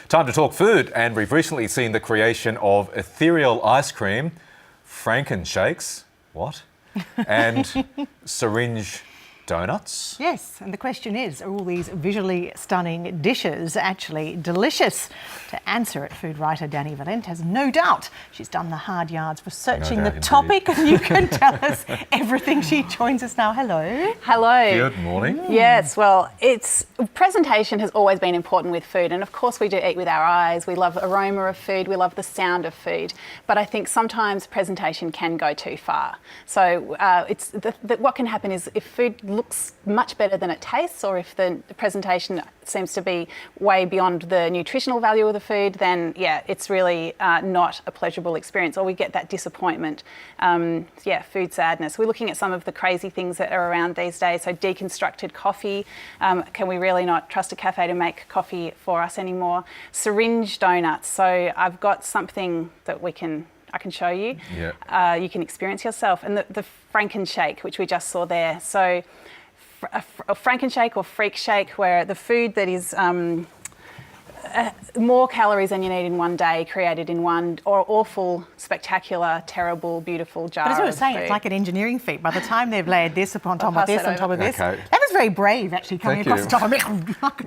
Time to talk food, and we've recently seen the creation of ethereal ice cream, Frankenshakes, what? And syringe donuts. Yes, and the question is, are all these visually stunning dishes actually delicious? To answer it, food writer Dani Valent has no doubt she's done the hard yards researching the topic, and you can tell us everything. She joins us now. Hello. Hello. Good morning. Yes, well, presentation has always been important with food, and of course we do eat with our eyes. We love aroma of food, we love the sound of food, but I think sometimes presentation can go too far. So what can happen is if food looks much better than it tastes, or if the presentation seems to be way beyond the nutritional value of the food, then yeah, it's really not a pleasurable experience, or we get that disappointment. Food sadness. We're looking at some of the crazy things that are around these days. So deconstructed coffee. Can we really not trust a cafe to make coffee for us anymore? Syringe donuts. So I've got something that I can show you. Yeah. You can experience yourself. And the Frankenshake, which we just saw there. So a Frankenshake or freak shake, where the food that is more calories than you need in one day, created in one awful, spectacular, terrible, beautiful jar. But as I was of saying, food. it's like an engineering feat. By the time they've layered this upon top of this, on top of this, Okay. that was very brave, actually, coming across the top of it.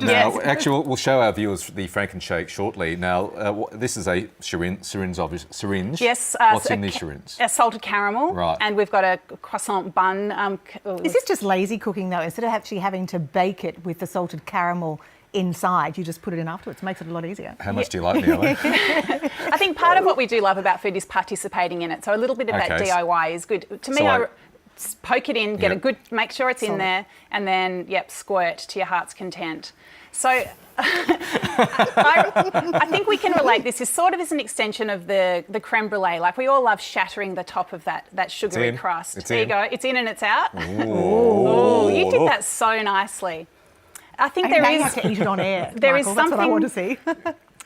Now, actually, we'll show our viewers the Frankenshake shortly. Now, this is a syringe. Yes. What's in the syringe? A salted caramel. Right. And we've got a croissant bun. Is this just lazy cooking, though? Instead of actually having to bake it with the salted caramel inside, you just put it in afterwards. Makes it a lot easier. How much do you like me, Ellen? I think part of what we do love about food is participating in it. So a little bit of that DIY is good. To me, I poke it in, get a good, make sure it's in there, and then, squirt to your heart's content. So I think we can relate this. This sort of is an extension of the creme brulee. Like, we all love shattering the top of that sugary crust. There you go. It's in and it's out. Ooh, you did that so nicely. I think you have to eat it on air. There Michael, is that's something. what I want to see.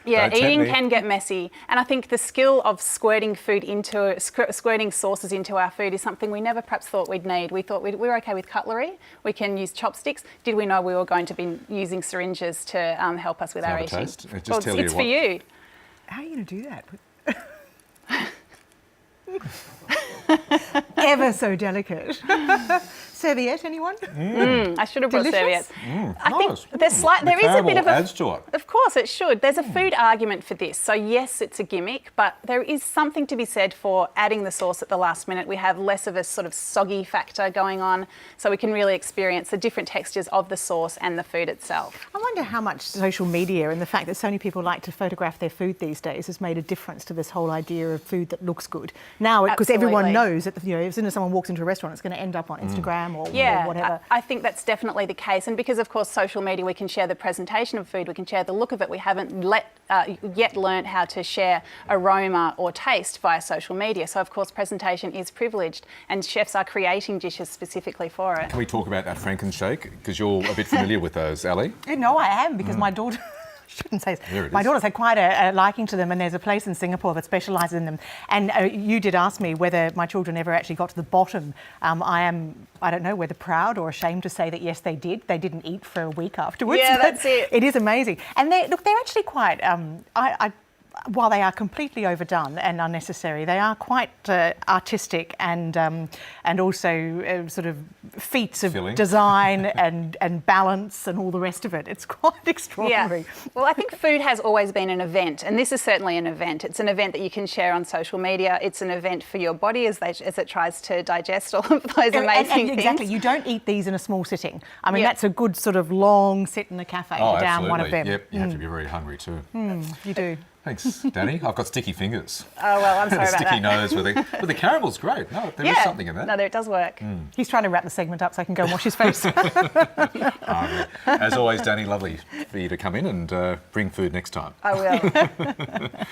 Yeah, Don't eating tempt me. can get messy, and I think the skill of squirting sauces into our food is something we never perhaps thought we'd need. We thought we were okay with cutlery. We can use chopsticks. Did we know we were going to be using syringes to help us with our eating? Taste. It's for you. How are you going to do that? Ever so delicate. Serviette, anyone? I should have brought serviettes. I Nice. think there is a bit of adds to it. Of course, it should. There's a food argument for this. So yes, it's a gimmick, but there is something to be said for adding the sauce at the last minute. We have less of a sort of soggy factor going on, so we can really experience the different textures of the sauce and the food itself. I wonder how much social media and the fact that so many people like to photograph their food these days has made a difference to this whole idea of food that looks good. Now, because everyone knows that, as soon as someone walks into a restaurant, it's going to end up on Instagram or whatever. I think that's definitely the case. And because, of course, social media, we can share the presentation of food, we can share the look of it. We haven't yet learned how to share aroma or taste via social media. So, of course, presentation is privileged, and chefs are creating dishes specifically for it. Can we talk about that Frankenshake? Because you're a bit familiar with those, Ali. No, I am, because my daughter... shouldn't say this. My daughter's had quite a liking to them, and there's a place in Singapore that specialises in them. And you did ask me whether my children ever actually got to the bottom. I don't know whether proud or ashamed to say that yes, they did. They didn't eat for a week afterwards. Yeah, that's it. It is amazing. And they're actually quite... while they are completely overdone and unnecessary, they are quite artistic and also sort of feats of design and balance and all the rest of it. It's quite extraordinary. Yeah. Well, I think food has always been an event, and this is certainly an event. It's an event that you can share on social media. It's an event for your body as it tries to digest all of those amazing things. Exactly. You don't eat these in a small sitting. I mean, that's a good sort of long sit in a cafe to down one of them. Yep, you have to be very hungry too. You do. Thanks, Dani. I've got sticky fingers. Oh, well, I'm sorry about that. Sticky nose but the caramel's great. No, there is something in that. No, it does work. He's trying to wrap the segment up so I can go and wash his face. As always, Dani, lovely for you to come in and bring food next time. I will.